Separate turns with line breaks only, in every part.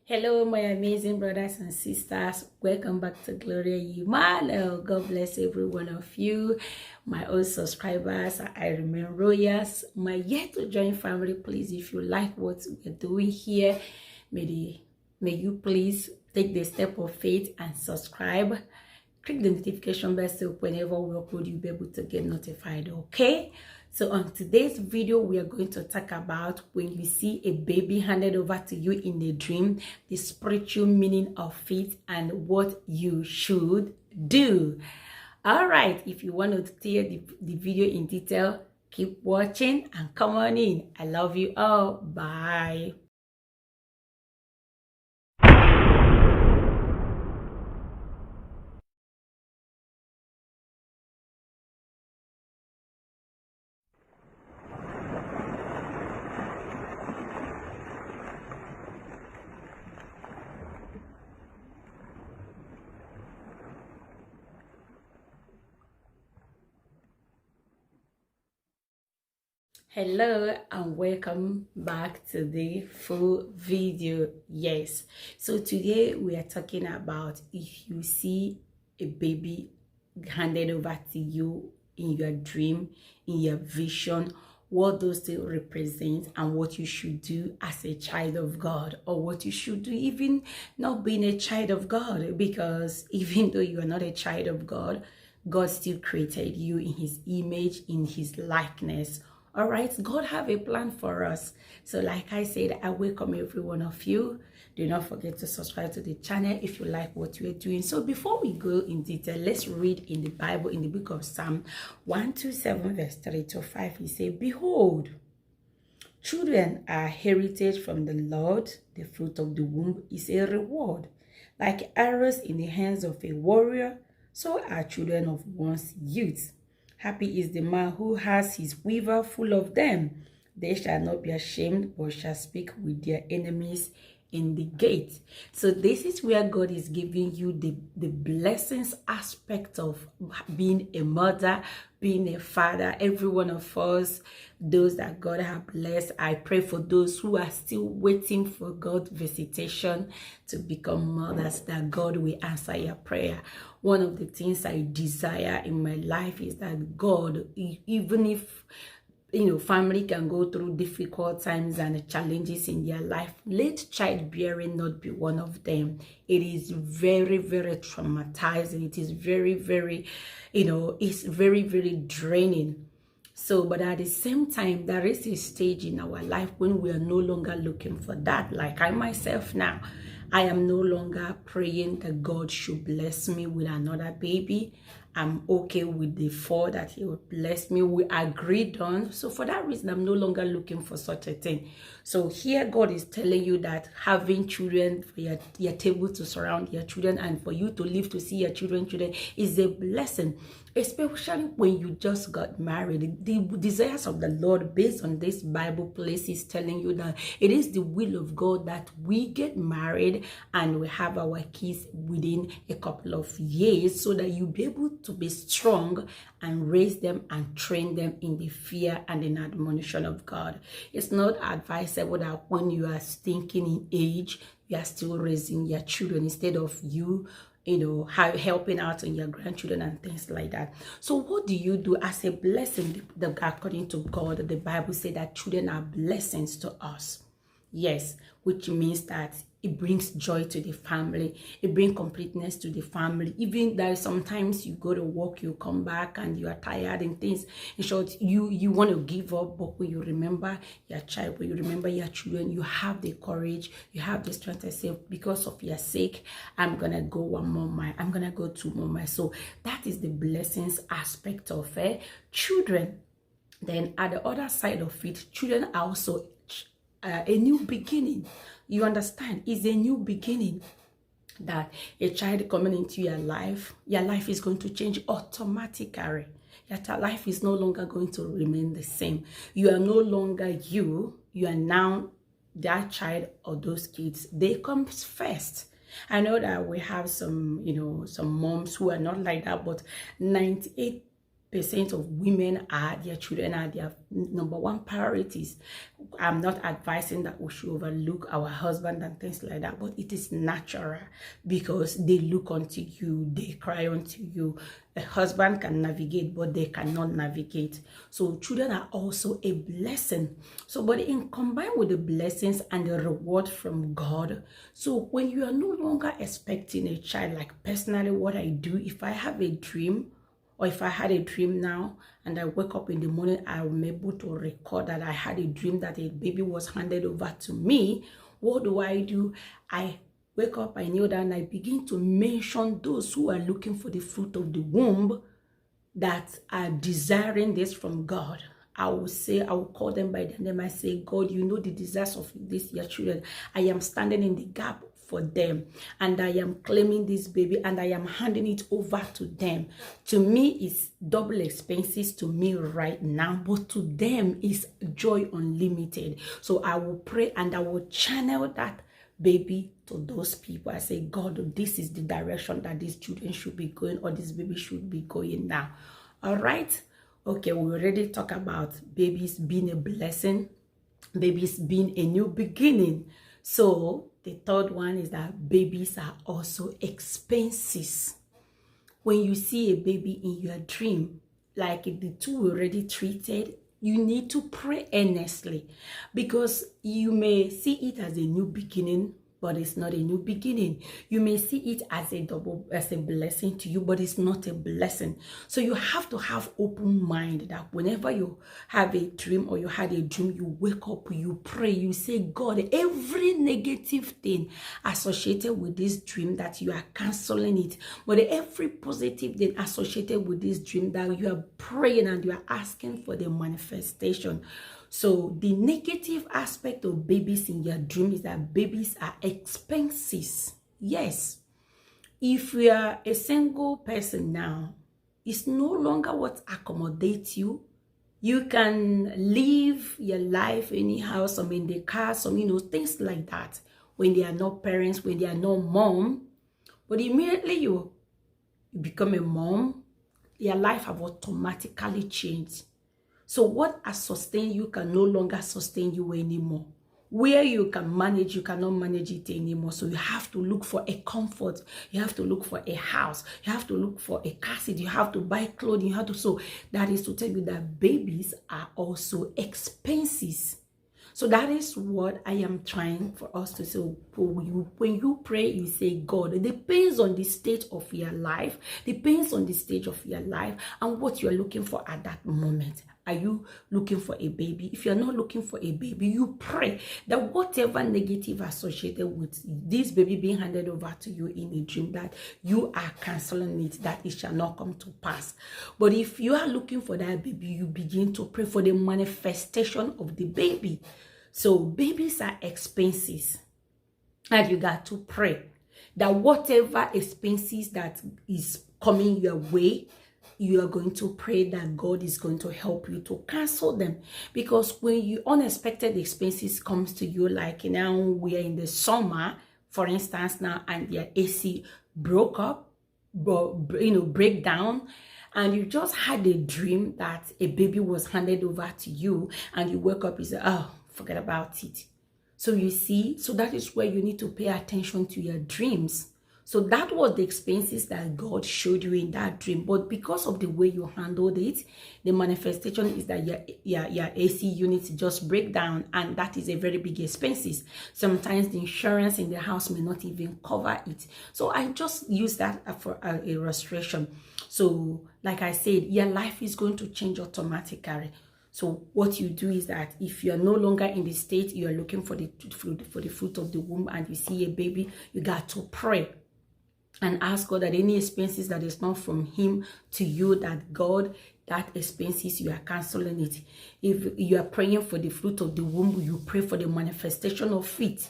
Hello, my amazing brothers and sisters. Welcome back to Gloria Emmanuel. God bless every one of you, my old subscribers. I remain royals. My yet to join family, please, if you like what we're doing here, may you please take the step of faith and subscribe. Click the notification bell so whenever we upload, you'll be able to get notified, okay? So on today's video, we are going to talk about when you see a baby handed over to you in a dream, the spiritual meaning of it and what you should do. All right, if you want to hear the video in detail, keep watching and come on in. I love you all. Bye. Hello and welcome back to the full video. Yes, so today we are talking about if you see a baby handed over to you in your dream, in your vision, what those things represent and what you should do as a child of God, or what you should do even not being a child of God, because even though you are not a child of God, God still created you in his image, in his likeness. All right, God have a plan for us. So like I said, I welcome every one of you. Do not forget to subscribe to the channel if you like what we're doing. So before we go in detail, let's read in the Bible, in the book of Psalm 127 verse 3 to 5. He said, "Behold, children are heritage from the Lord. The fruit of the womb is a reward. Like arrows in the hands of a warrior, so are children of one's youth. Happy is the man who has his quiver full of them. They shall not be ashamed, but shall speak with their enemies in the gate." So this is where God is giving you the blessings aspect of being a mother, being a father. Every one of us, those that God have blessed, I pray for those who are still waiting for God's visitation to become mothers, that God will answer your prayer. One of the things I desire in my life is that God, even if family can go through difficult times and challenges in their life, let childbearing not be one of them. It is very, very traumatizing. It is very, very, it's very, very draining. So, but at the same time, there is a stage in our life when we are no longer looking for that. Like I myself now, I am no longer praying that God should bless me with another baby. I'm okay with the 4 that he will bless me. We agreed on. So for that reason, I'm no longer looking for such a thing. So here God is telling you that having children, for your table to surround your children and for you to live to see your children is a blessing. Especially when you just got married. The desires of the Lord based on this Bible place is telling you that it is the will of God that we get married and we have our kids within a couple of years, so that you'll be able to be strong and raise them and train them in the fear and in admonition of God. It's not advisable that when you are thinking in age, you are still raising your children instead of you helping out on your grandchildren and things like that. So what do you do as a blessing? According to God, the Bible says that children are blessings to us. Yes, which means that it brings joy to the family. It brings completeness to the family. Even though sometimes you go to work, you come back and you are tired and things. In short, you want to give up, but when you remember your child, when you remember your children, you have the courage, you have the strength to say, because of your sake, I'm going to go 1 more mile. I'm going to go 2 more miles. So that is the blessings aspect of children. Then at the other side of it, children are also a new beginning. You understand? It's a new beginning. That a child coming into your life is going to change automatically. Your life is no longer going to remain the same. You are no longer you are now that child or those kids. They come first. I know that we have some, some moms who are not like that, but 98% 90% of women are, their children are their number one priorities. I'm not advising that we should overlook our husband and things like that, but it is natural because they look unto you, they cry unto you. A husband can navigate, but they cannot navigate. So children are also a blessing. So, but in combined with the blessings and the reward from God, so when you are no longer expecting a child, like personally what I do, if I have a dream, or if I had a dream now and I wake up in the morning, I'm able to record that I had a dream that a baby was handed over to me. What do? I wake up, I kneel down, I begin to mention those who are looking for the fruit of the womb that are desiring this from God. I will call them by their name. I say, God, you know the desires of these your children. I am standing in the gap for them, and I am claiming this baby and I am handing it over to them. To me, it's double expenses to me right now, but to them is joy unlimited. So I will pray and I will channel that baby to those people. I say, God, this is the direction that these children should be going, or this baby should be going now. All right. Okay, we already talked about babies being a blessing, babies being a new beginning. So the third one is that babies are also expenses. When you see a baby in your dream, like the two we already treated, you need to pray earnestly, because you may see it as a new beginning, but it's not a new beginning. You may see it as a blessing to you, but it's not a blessing. So you have to have open mind that whenever you have a dream or you had a dream, you wake up, you pray, you say, God, every negative thing associated with this dream, that you are canceling it. But every positive thing associated with this dream, that you are praying and you are asking for the manifestation. So the negative aspect of babies in your dream is that babies are expenses. Yes. If you are a single person now, it's no longer what accommodates you. You can live your life anyhow, some in the car, some, things like that. When they are not parents, when they are not mom. But immediately you become a mom, your life have automatically changed. So what has sustained you can no longer sustain you anymore. Where you can manage, you cannot manage it anymore. So you have to look for a comfort. You have to look for a house. You have to look for a car seat. You have to buy clothing. You have to. So that is to tell you that babies are also expenses. So that is what I am trying for us to say. When you pray, you say, God, it depends on the stage of your life, depends on the stage of your life and what you are looking for at that moment. Are you looking for a baby? If you're not looking for a baby, you pray that whatever negative associated with this baby being handed over to you in a dream, that you are canceling it, that it shall not come to pass. But if you are looking for that baby, you begin to pray for the manifestation of the baby. So babies are expenses, and you got to pray that whatever expenses that is coming your way, you are going to pray that God is going to help you to cancel them. Because when you unexpected expenses comes to you, like now we are in the summer, for instance, now, and your AC broke up, break down, and you just had a dream that a baby was handed over to you, and you wake up, you say, oh, forget about it. So you see, so that is where you need to pay attention to your dreams. So that was the expenses that God showed you in that dream. But because of the way you handled it, the manifestation is that your AC units just break down, and that is a very big expenses. Sometimes the insurance in the house may not even cover it. So I just use that for an illustration. So like I said, your life is going to change automatically. So what you do is that if you are no longer in the state, you are looking for the fruit of the womb, and you see a baby, you got to pray and ask God that any expenses that is not from him to you, that God, that expenses, you are canceling it. If you are praying for the fruit of the womb, you pray for the manifestation of it.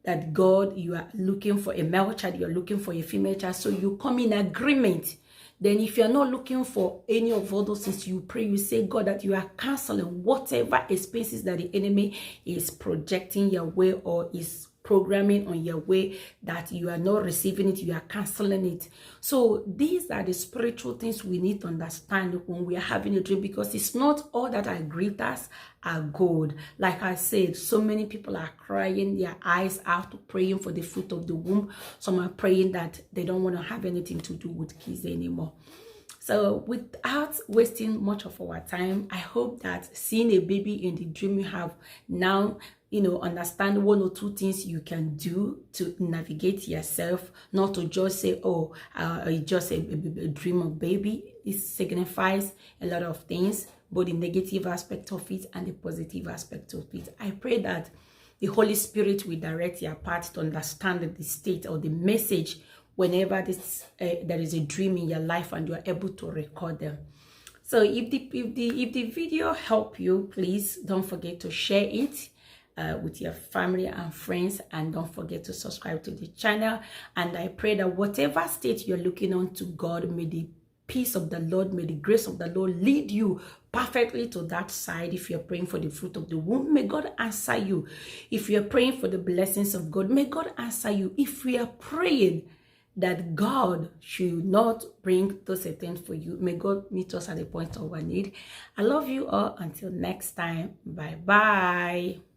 That God, you are looking for a male child, you are looking for a female child. So you come in agreement. Then if you're not looking for any of all those things, you pray, you say, God, that you are canceling whatever expenses that the enemy is projecting your way or is programming on your way that you are not receiving it, you are canceling it. So these are the spiritual things we need to understand when we are having a dream, because it's not all that are glitters are gold. Like I said, so many people are crying their eyes out, praying for the fruit of the womb. Some are praying that they don't want to have anything to do with kids anymore. So without wasting much of our time, I hope that seeing a baby in the dream you have now, understand one or two things you can do to navigate yourself, not to just say, oh, it's just a dream of baby. It signifies a lot of things, both the negative aspect of it and the positive aspect of it. I pray that the Holy Spirit will direct your path to understand the state or the message whenever there is a dream in your life and you are able to record them. So if the video helped you, please don't forget to share it with your family and friends, and don't forget to subscribe to the channel. And I pray that whatever state you're looking on to God, may the peace of the Lord, may the grace of the Lord lead you perfectly to that side. If you're praying for the fruit of the womb, may God answer you. If you're praying for the blessings of God, may God answer you. If we are praying that God should not bring those things for you, may God meet us at the point of our need. I love you all. Until next time, bye bye.